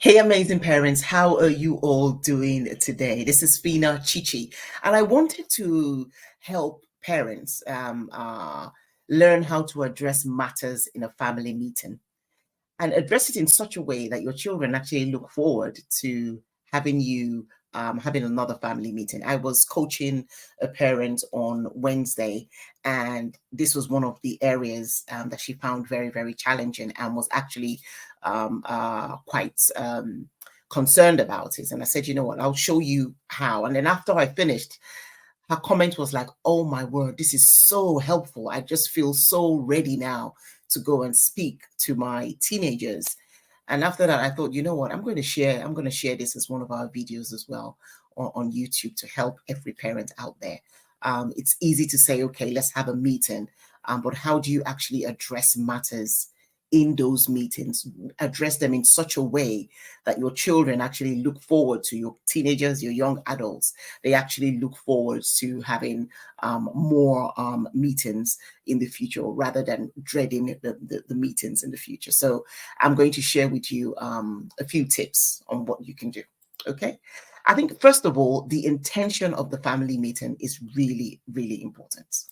Hey, amazing parents, how are you all doing today? This is Fina Chichi, and I wanted to help parents learn how to address matters in a family meeting and address it in such a way that your children actually look forward to having you having another family meeting. I was coaching a parent on Wednesday, and this was one of the areas that she found very, very challenging and was actually quite concerned about it. And I said, you know what, I'll show you how. And then after I finished, her comment was like, oh my word, this is so helpful. I just feel so ready now to go and speak to my teenagers. And after that, I thought, you know what, I'm going to share this as one of our videos as well on YouTube to help every parent out there. It's easy to say, okay, let's have a meeting. But how do you actually address matters in those meetings? Address them in such a way that your children actually look forward to, your teenagers, your young adults, they actually look forward to having more meetings in the future rather than dreading the meetings in the future. So I'm going to share with you a few tips on what you can do. Okay. I think, first of all, the intention of the family meeting is really, really important.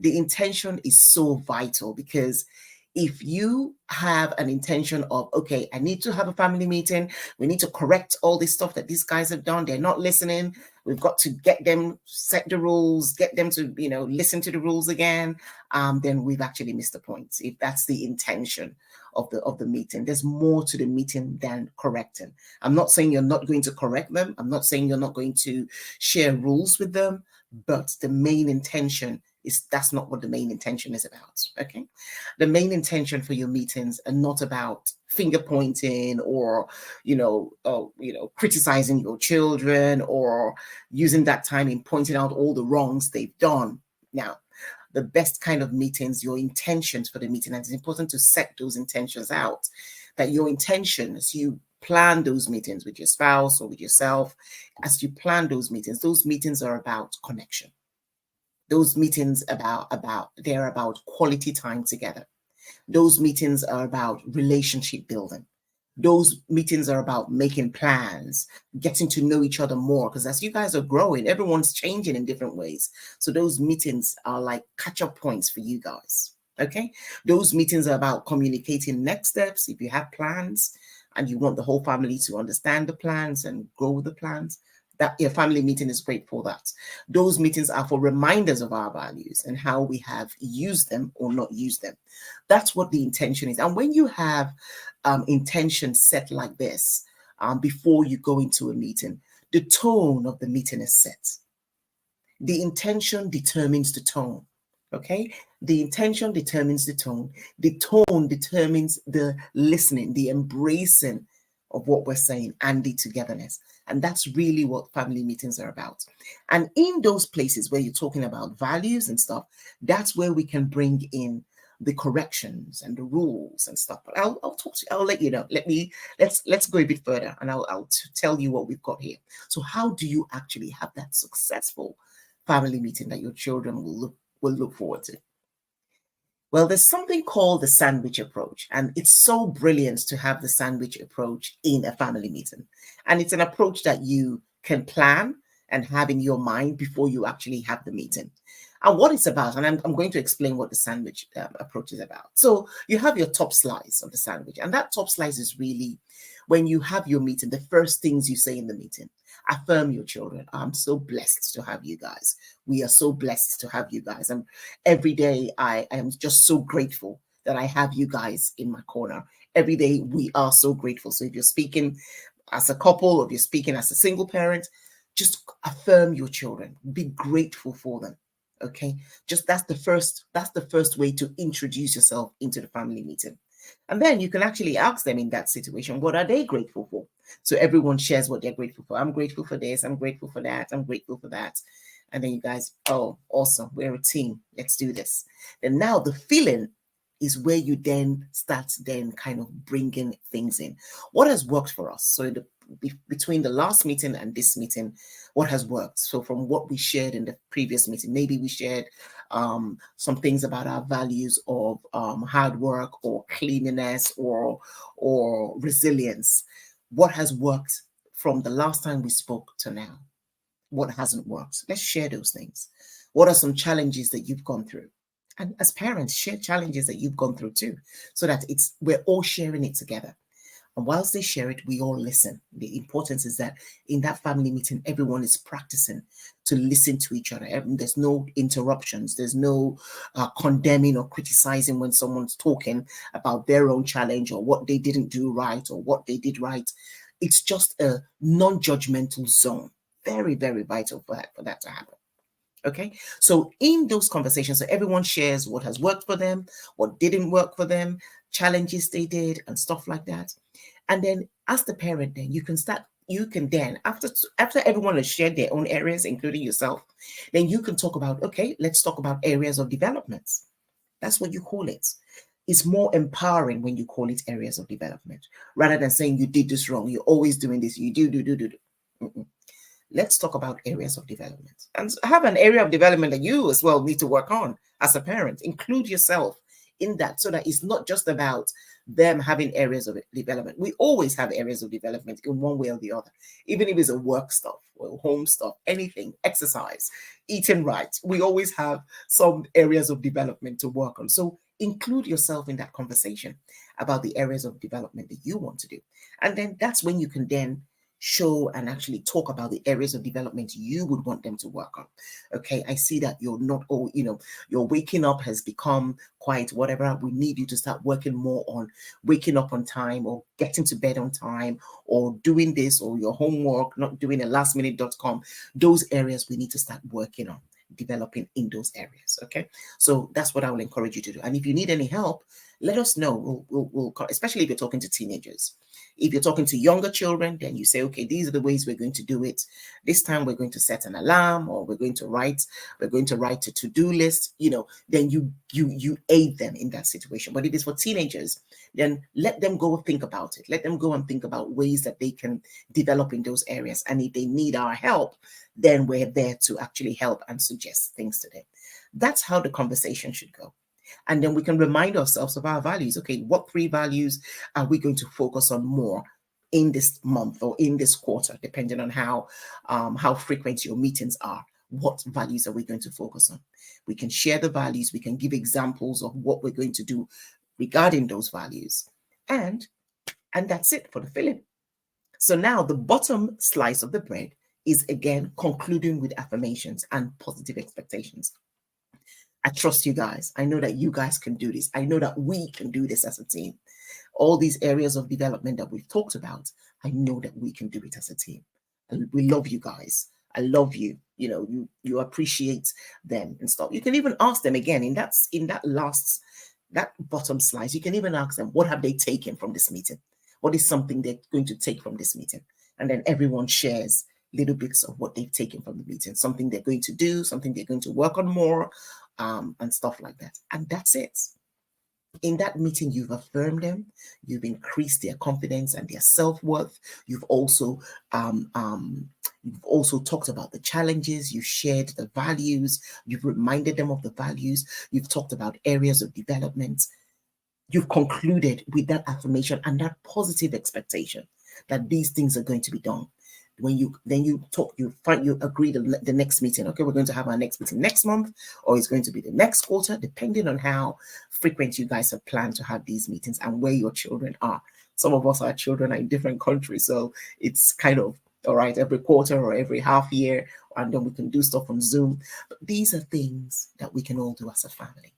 The intention is so vital because if you have an intention of, okay, I need to have a family meeting, we need to correct all this stuff that these guys have done, they're not listening, we've got to get them, set the rules, get them to, listen to the rules again, then we've actually missed the point. If that's the intention of the meeting, there's more to the meeting than correcting. I'm not saying you're not going to correct them. I'm not saying you're not going to share rules with them, but the main intention is that's not what the main intention is about. Okay. The main intention for your meetings are not about finger pointing or, criticizing your children or using that time in pointing out all the wrongs they've done. Now, the best kind of meetings, your intentions for the meeting, and it's important to set those intentions out, that your intentions, you plan those meetings with your spouse or with yourself, as you plan those meetings are about connection. Those meetings they're about quality time together. Those meetings are about relationship building. Those meetings are about making plans, getting to know each other more. Because as you guys are growing, everyone's changing in different ways. So those meetings are like catch-up points for you guys. Okay. Those meetings are about communicating next steps. If you have plans and you want the whole family to understand the plans and go with the plans, that your family meeting is great for that. Those meetings are for reminders of our values and how we have used them or not used them. That's what the intention is. And when you have intention set like this, before you go into a meeting, the tone of the meeting is set. The intention determines the tone. Okay, the intention determines the tone. The tone determines the listening, the embracing of what we're saying, and the togetherness. And that's really what family meetings are about. And in those places where you're talking about values and stuff, that's where we can bring in the corrections and the rules and stuff. But I'll talk to you, I'll let you know. Let's go a bit further, and I'll tell you what we've got here. So how do you actually have that successful family meeting that your children will look forward to? Well, there's something called the sandwich approach, and it's so brilliant to have the sandwich approach in a family meeting. And it's an approach that you can plan and have in your mind before you actually have the meeting. And what it's about, and I'm going to explain what the sandwich approach is about. So you have your top slice of the sandwich, and that top slice is really when you have your meeting, the first things you say in the meeting. Affirm your children. I'm so blessed to have you guys. We are so blessed to have you guys. And every day I am just so grateful that I have you guys in my corner. Every day we are so grateful. So if you're speaking as a couple or if you're speaking as a single parent, just affirm your children. Be grateful for them. Okay. Just that's the first way to introduce yourself into the family meeting. And then you can actually ask them in that situation, what are they grateful for? So everyone shares what they're grateful for. I'm grateful for this. I'm grateful for that. I'm grateful for that. And then you guys, oh, awesome. We're a team. Let's do this. And now the feeling is where you then start then kind of bringing things in. What has worked for us? So between the last meeting and this meeting, what has worked? So from what we shared in the previous meeting, maybe we shared some things about our values of hard work or cleanliness or resilience. what has worked from the last time we spoke to now? What hasn't worked? Let's share those things. What are some challenges that you've gone through? And as parents, share challenges that you've gone through too, so that we're all sharing it together. And whilst they share it, we all listen. The importance is that in that family meeting, everyone is practicing to listen to each other. There's no interruptions. There's no condemning or criticizing when someone's talking about their own challenge or what they didn't do right or what they did right. It's just a non-judgmental zone. Very, very vital for that to happen. Okay, so in those conversations, so everyone shares what has worked for them, what didn't work for them, challenges they did, and stuff like that. And then as the parent, then you can then, after everyone has shared their own areas, including yourself, then you can talk about, okay, let's talk about areas of development. That's what you call it. It's more empowering when you call it areas of development, rather than saying you did this wrong, you're always doing this, you do. Mm-mm. Let's talk about areas of development and have an area of development that you as well need to work on as a parent. Include yourself in that, so that it's not just about them having areas of development. We always have areas of development in one way or the other, even if it's a work stuff or home stuff, anything, exercise, eating right. We always have some areas of development to work on. So include yourself in that conversation about the areas of development that you want to do. And then that's when you can then show and actually talk about the areas of development you would want them to work on. Okay, I see that you're not all, your waking up has become quite whatever. We need you to start working more on waking up on time or getting to bed on time or doing this or your homework, not doing a lastminute.com. Those areas we need to start working on, developing in those areas. Okay, so that's what I will encourage you to do. And if you need any help, let us know. We'll especially if you're talking to teenagers. If you're talking to younger children, then you say, okay, these are the ways we're going to do it. This time we're going to set an alarm, or we're going to write a to-do list, then you aid them in that situation. But if it's for teenagers, then let them go think about it. Let them go and think about ways that they can develop in those areas. And if they need our help, then we're there to actually help and suggest things to them. That's how the conversation should go. And then we can remind ourselves of our values. Okay, what 3 values are we going to focus on more in this month or in this quarter, depending on how frequent your meetings are? What values are we going to focus on? We can share the values. We can give examples of what we're going to do regarding those values. And that's it for the filling. So now the bottom slice of the bread is again concluding with affirmations and positive expectations. I trust you guys. I know that you guys can do this. I know that we can do this as a team. All these areas of development that we've talked about, I know that we can do it as a team. And we love you guys. I love you. You appreciate them and stuff. You can even ask them again in that bottom slice. You can even ask them, what have they taken from this meeting? What is something they're going to take from this meeting? And then everyone shares little bits of what they've taken from the meeting, something they're going to do, something they're going to work on more, and stuff like that. And that's it. In that meeting, you've affirmed them, you've increased their confidence and their self-worth. You've also talked about the challenges, you've shared the values, you've reminded them of the values, you've talked about areas of development. You've concluded with that affirmation and that positive expectation that these things are going to be done. When you agree the next meeting. Okay, we're going to have our next meeting next month, or it's going to be the next quarter, depending on how frequent you guys have planned to have these meetings and where your children are. Some of us, our children are in different countries, so it's kind of all right every quarter or every half year, and then we can do stuff on Zoom. But these are things that we can all do as a family,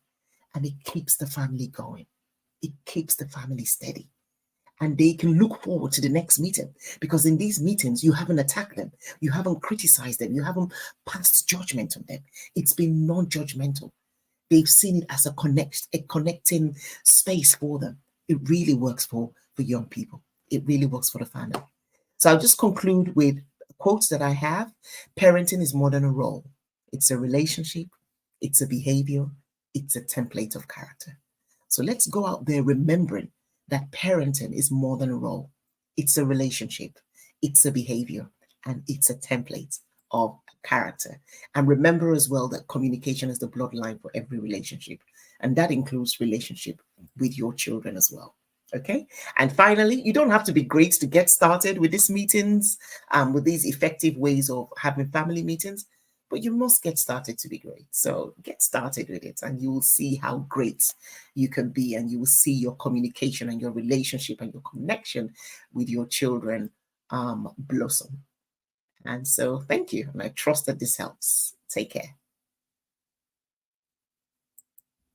and it keeps the family going. It keeps the family steady. And they can look forward to the next meeting, because in these meetings, you haven't attacked them. You haven't criticized them. You haven't passed judgment on them. It's been non-judgmental. They've seen it as a connecting space for them. It really works for young people. It really works for the family. So I'll just conclude with quotes that I have. Parenting is more than a role. It's a relationship. It's a behavior. It's a template of character. So let's go out there remembering that parenting is more than a role. It's a relationship, it's a behavior, and it's a template of character. And remember as well that communication is the bloodline for every relationship. And that includes relationship with your children as well. Okay. And finally, you don't have to be great to get started with these meetings, with these effective ways of having family meetings, but you must get started to be great. So get started with it and you will see how great you can be, and you will see your communication and your relationship and your connection with your children blossom. And so thank you. And I trust that this helps. Take care.